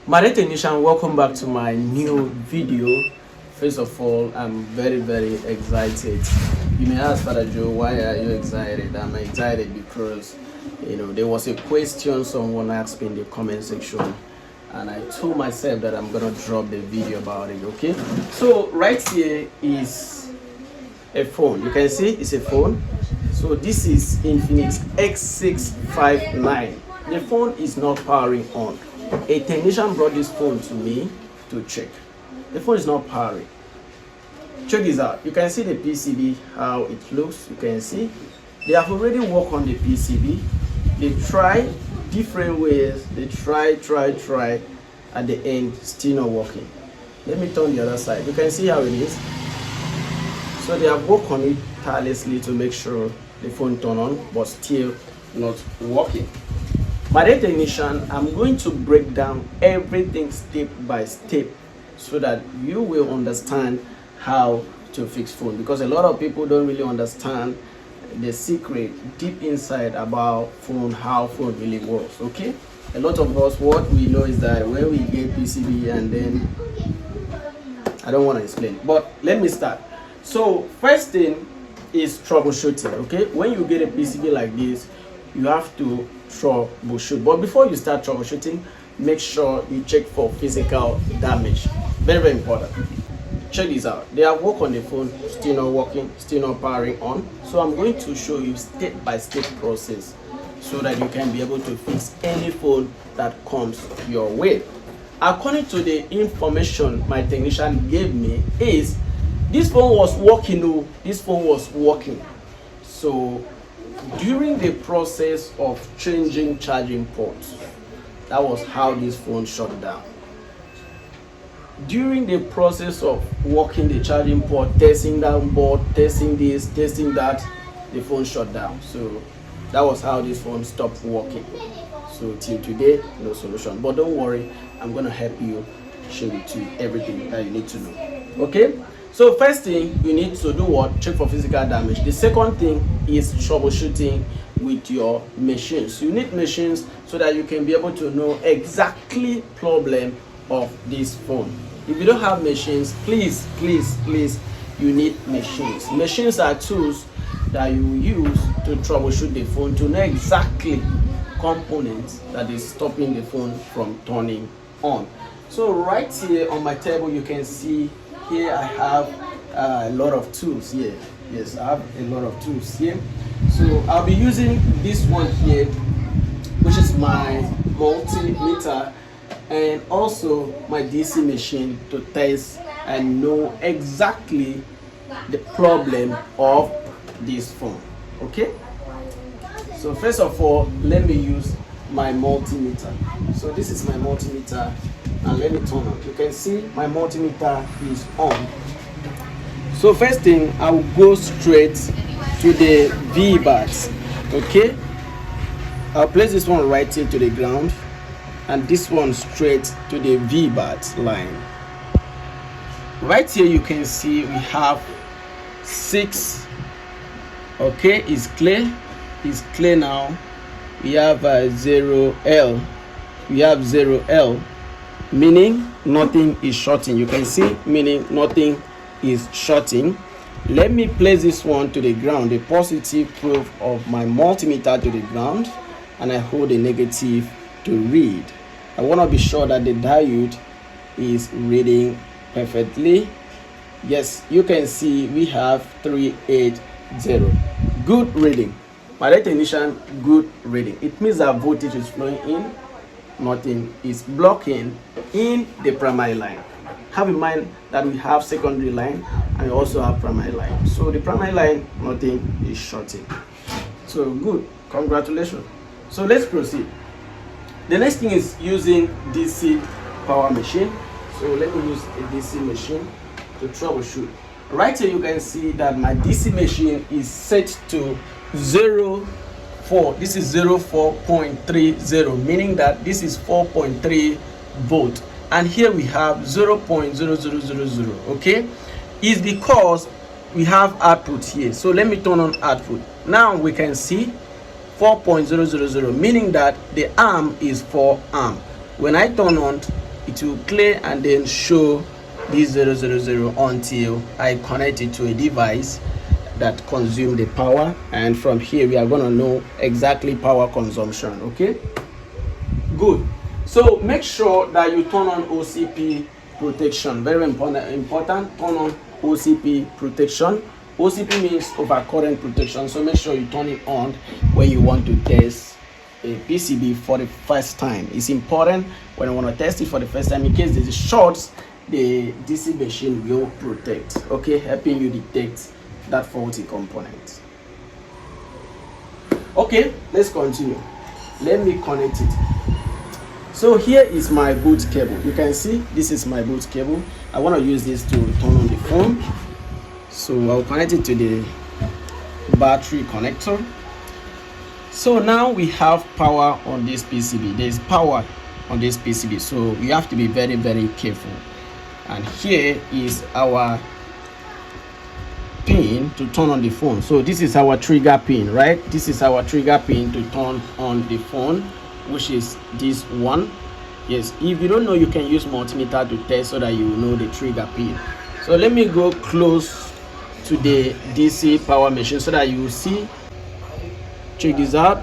My dear technician, welcome back to my new video. First of all, I'm very excited. You may ask, Father Joe, why are you excited? I'm excited because there was a question someone asked me in the comment section, and I told myself that I'm gonna drop the video about it. Okay, so right here is a phone. You can see it's a phone. So this is Infinix X659. The phone is not powering on. A technician brought this phone to me to check. The phone is not powering. Check this out. You can see the PCB, how it looks. You can see they have already worked on the PCB. They try different ways. They try. At the end, still not working. Let me turn the other side. You can see how it is. So they have worked on it tirelessly to make sure the phone turn on, but still not working. My dear technician, I'm going to break down everything step by step so that you will understand how to fix phone, because a lot of people don't really understand the secret deep inside about phone, how phone really works. Okay, a lot of us, what we know is that when we get PCB, and then I don't want to explain, but let me start. So first thing is troubleshooting. Okay, when you get a PCB like this, you have to troubleshoot. But before you start troubleshooting, make sure you check for physical damage. Very important. Check this out. They have worked on the phone, still not working, still not powering on. So I'm going to show you step-by-step process so that you can be able to fix any phone that comes your way. According to the information my technician gave me, is this phone was working. Oh, this phone was working. So during the process of changing charging ports, that was how this phone shut down. During the process of working the charging port, testing that board, testing this, testing that, the phone shut down. So that was how this phone stopped working. So till today, no solution. But don't worry, I'm going to help you, show you to everything that you need to know. Okay? So first thing, you need to do what? Check for physical damage. The second thing is troubleshooting with your machines. You need machines so that you can be able to know exactly problem of this phone. If you don't have machines, please, you need machines. Machines are tools that you use to troubleshoot the phone, to know exactly components that is stopping the phone from turning on. So right here on my table, you can see here I have a lot of tools here. Yes, I have a lot of tools here. So I'll be using this one here, which is my multimeter, and also my DC machine to test and know exactly the problem of this phone. Okay, so first of all, let me use my multimeter. So this is my multimeter, and let me turn on. You can see my multimeter is on. So first thing, I will go straight to the V bars. Okay, I'll place this one right here to the ground, and this one straight to the V bars line. Right here you can see we have 6. Okay, it's clear. It's clear now. We have 0L. We have 0L, meaning nothing is shorting. You can see, meaning nothing is shorting. Let me place this one to the ground, the positive proof of my multimeter to the ground, and I hold the negative to read. I want to be sure that the diode is reading perfectly. Yes, you can see we have 380. Good reading. My dear technician, good reading. It means that voltage is flowing in, nothing is blocking in the primary line. Have in mind that we have secondary line and we also have primary line. So the primary line, nothing is shorting. So good, congratulations. So let's proceed. The next thing is using DC power machine. So let me use a DC machine to troubleshoot. Right here you can see that my DC machine is set to 0.4. This is 0.4.30, meaning that this is 4.3 volt, and here we have 0.0000. Okay, is because we have output here. So let me turn on output. Now we can see 4.000, meaning that the arm is 4 amp. When I turn on, it will clear and then show this 000 until I connect it to a device that consume the power, and from here we are going to know exactly power consumption. Okay, good. So make sure that you turn on OCP protection. Very important. Turn on OCP protection. OCP means overcurrent protection, so make sure you turn it on when you want to test a PCB for the first time. It's important when you want to test it for the first time. In case there's shorts, the DC machine will protect, okay, helping you detect that faulty component. Okay, let's continue. Let me connect it. So here is my boot cable. You can see this is my boot cable. I want to use this to turn on the phone, so I'll connect it to the battery connector. So now we have power on this PCB. There's power on this PCB, so you have to be very, very careful. And here is our pin to turn on the phone. So this is our trigger pin, right? This is our trigger pin to turn on the phone, which is this one. Yes, if you don't know, you can use multimeter to test so that you know the trigger pin. So let me go close to the DC power machine so that you will see. Check this out.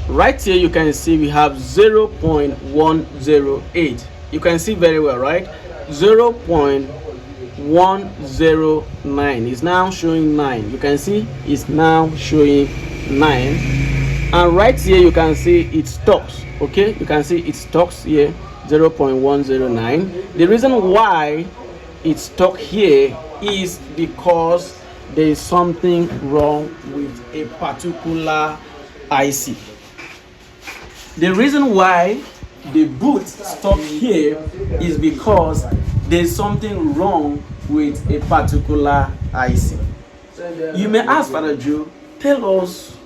Right here you can see we have 0.108. You can see very well, right? 0.109 is now showing 9. You can see it's now showing 9. And right here you can see it stops. Okay, you can see it stops here, 0.109. The reason why it's stuck here is because there is something wrong with a particular IC. The reason why the boot stopped here is because there's something wrong with a particular IC. You may ask, Father Joe, tell us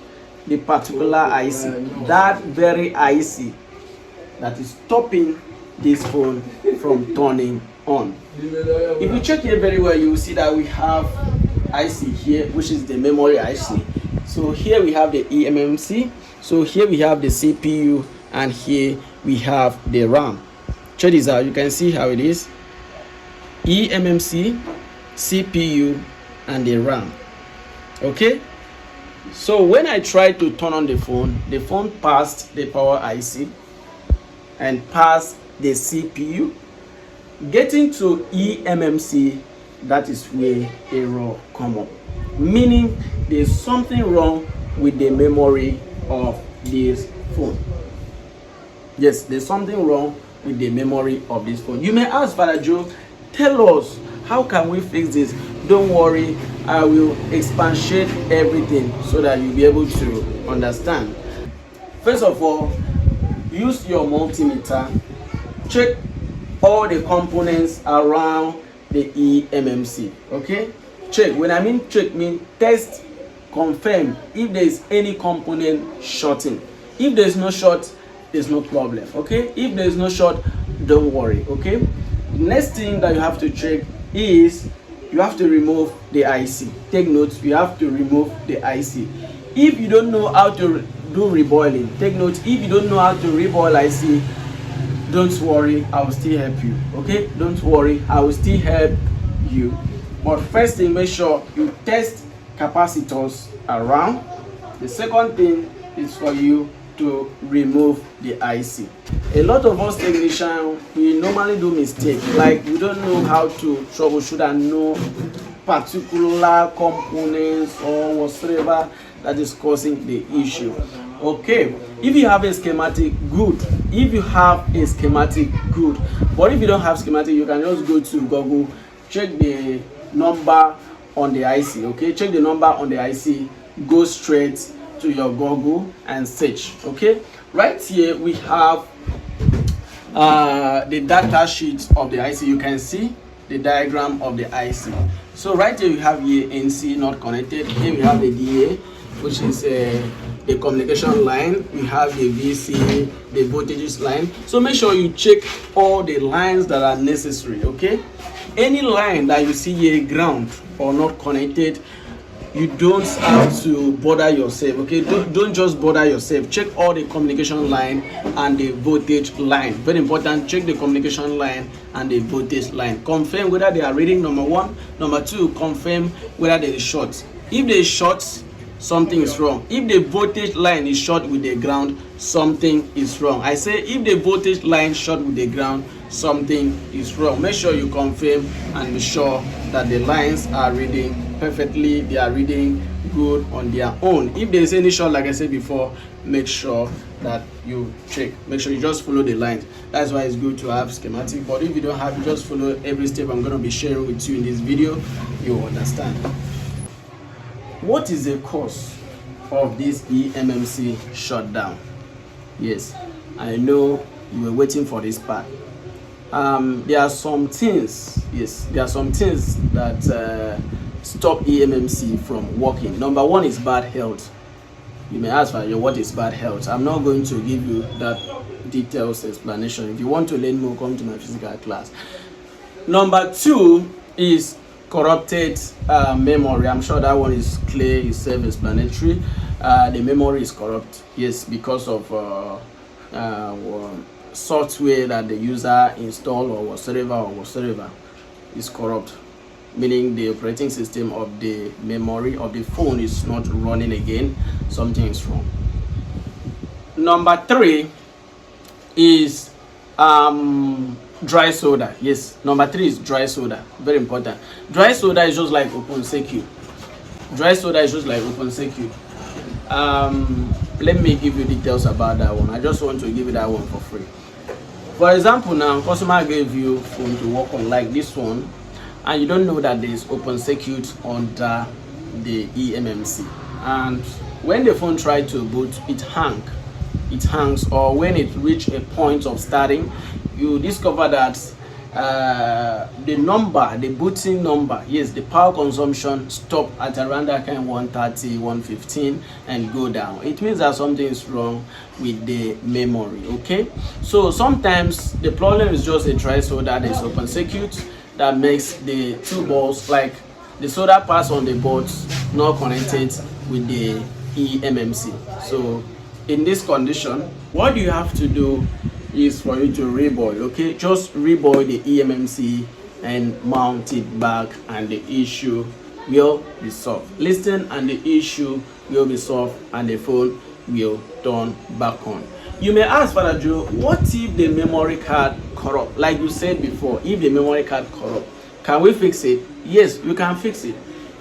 the particular IC, that very IC that is stopping this phone from turning on. If you check here very well, you will see that we have IC here, which is the memory IC. So here we have the eMMC. So here we have the CPU, and here we have the RAM. Check this out. You can see how it is: eMMC, CPU, and the RAM. Okay. So when I tried to turn on the phone passed the power IC and passed the CPU. Getting to eMMC, that is where error come up, meaning there's something wrong with the memory of this phone. Yes, there's something wrong with the memory of this phone. You may ask, Father Joe, tell us, how can we fix this? Don't worry, I will expatiate everything so that you'll be able to understand. First of all, use your multimeter. Check all the components around the eMMC. Okay, check. When I mean check, mean test, confirm if there is any component shorting. If there is no short, there's no problem. Okay, if there is no short, don't worry. Okay, next thing that you have to check is you have to remove the IC. Take note, you have to remove the IC. If you don't know how to do reboiling, take note, if you don't know how to reboil IC, don't worry, I will still help you. Okay, don't worry, I will still help you. But first thing, make sure you test capacitors around. The second thing is for you to remove the IC. A lot of us technicians, we normally do mistake, like we don't know how to troubleshoot and know particular components or whatsoever that is causing the issue. Okay, if you have a schematic, good. If you have a schematic, good. But if you don't have schematic, you can just go to Google, check the number on the IC. Okay, check the number on the IC, go straight to your Google and search. Okay, right here we have the data sheet of the IC. You can see the diagram of the IC. So right here you have here NC not connected. Here we have the DA, which is the communication line. We have the VC, the voltages line. So make sure you check all the lines that are necessary. Okay, any line that you see here ground or not connected, you don't have to bother yourself. Okay, don't just bother yourself. Check all the communication line and the voltage line. Very important. Check the communication line and the voltage line. Confirm whether they are reading, number one. Number two, confirm whether there is short. If there is short, something is wrong. If the voltage line is short with the ground, something is wrong. I say if the voltage line short with the ground, something is wrong. Make sure you confirm and be sure that the lines are reading perfectly, they are reading good on their own. If there is any short, like I said before, make sure that you check. Make sure you just follow the lines. That's why it's good to have schematic, but if you don't have, you just follow every step I'm going to be sharing with you in this video. You understand. What is the cause of this eMMC shutdown? Yes, I know you were waiting for this part. There are some things, there are some things that stop eMMC from working. Number one is bad health. You may ask, what is bad health? I'm not going to give you that details explanation. If you want to learn more, come to my physical class. Number two is corrupted memory. I'm sure that one is clear, is self-explanatory. The memory is corrupt, yes, because of software that the user install or whatsoever is corrupt, meaning the operating system of the memory of the phone is not running again. Something is wrong. Number three is dry solder. Yes, number three is dry solder. Very important. Dry solder is just like open circuit. Dry solder is just like open circuit. Let me give you details about that one. I just want to give you that one for free. For example, now customer gave you phone to work on like this one, and you don't know that there is open circuit under the eMMC, and when the phone tried to boot, it hangs, or when it reach a point of starting, you discover that the booting number, yes, the power consumption stop at around that kind 130, 115 and go down. It means that something is wrong with the memory. Okay, so sometimes the problem is just a dry solder. There's open circuit that makes the two balls, like the solder pass on the boards, not connected with the eMMC. So in this condition, what you have to do is for you to reboil. Okay, just reboil the eMMC and mount it back, and the issue will be solved. Listen, and the issue will be solved, and the phone will turn back on. You may ask, Father Joe, what if the memory card corrupt? Like you said before, if the memory card corrupt, can we fix it? Yes, you can fix it.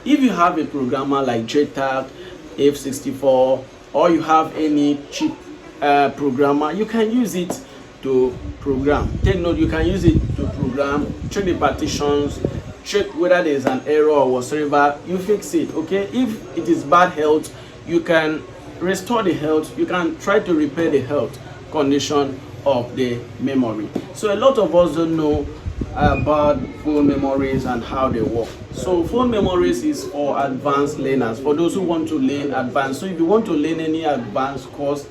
If you have a programmer like JTAG, F64, or you have any cheap programmer, you can use it to program. Take note, you can use it to program, check the partitions, check whether there is an error or whatsoever, you fix it. Okay, if it is bad health, you can restore the health, you can try to repair the health condition of the memory. So a lot of us don't know about phone memories and how they work. So phone memories is for advanced learners, for those who want to learn advanced. So if you want to learn any advanced course,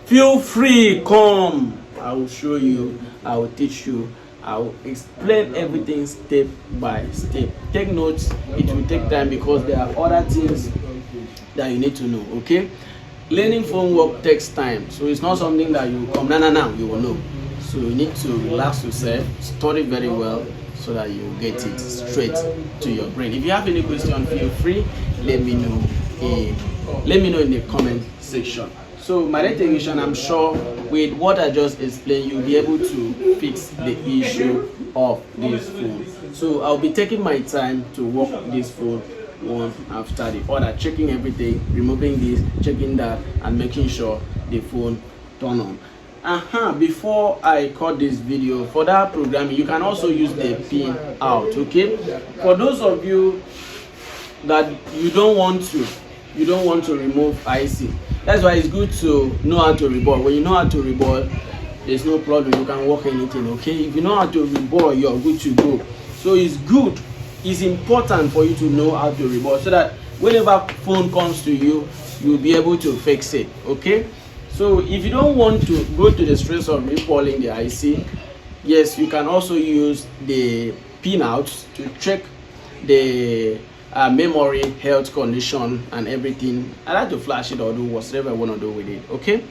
feel free, come. I will show you, I will teach you, I will explain everything step by step. Take notes, it will take time because there are other things that you need to know. Okay, learning phone work takes time, so it's not something that you come now you will know. So you need to relax yourself, study very well, so that you get it straight to your brain. If you have any question, feel free, let me know in the comment section. So my technician, I'm sure with what I just explained, you'll be able to fix the issue of this phone. So I'll be taking my time to work this phone one after the other, checking everything, removing this, checking that, and making sure the phone turn on. Before I cut this video, for that programming, you can also use the pin out. Okay, for those of you that you don't want to remove IC, that's why it's good to know how to reboil. When you know how to reboil, there's no problem, you can work anything. Okay, if you know how to reboil, you're good to go. So it's important for you to know how to reboil, so that whenever phone comes to you, you'll be able to fix it. Okay, so if you don't want to go to the stress of reboiling the IC, yes, you can also use the pin out to check the memory, health condition, and everything. I like to flash it or do whatever I want to do with it. Okay.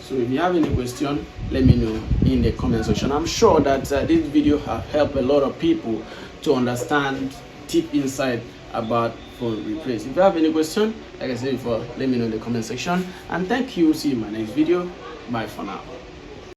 So if you have any question, let me know in the comment section. I'm sure that this video have helped a lot of people to understand deep insight about phone replace. If you have any question, like I said before, let me know in the comment section. And thank you. See you in my next video. Bye for now.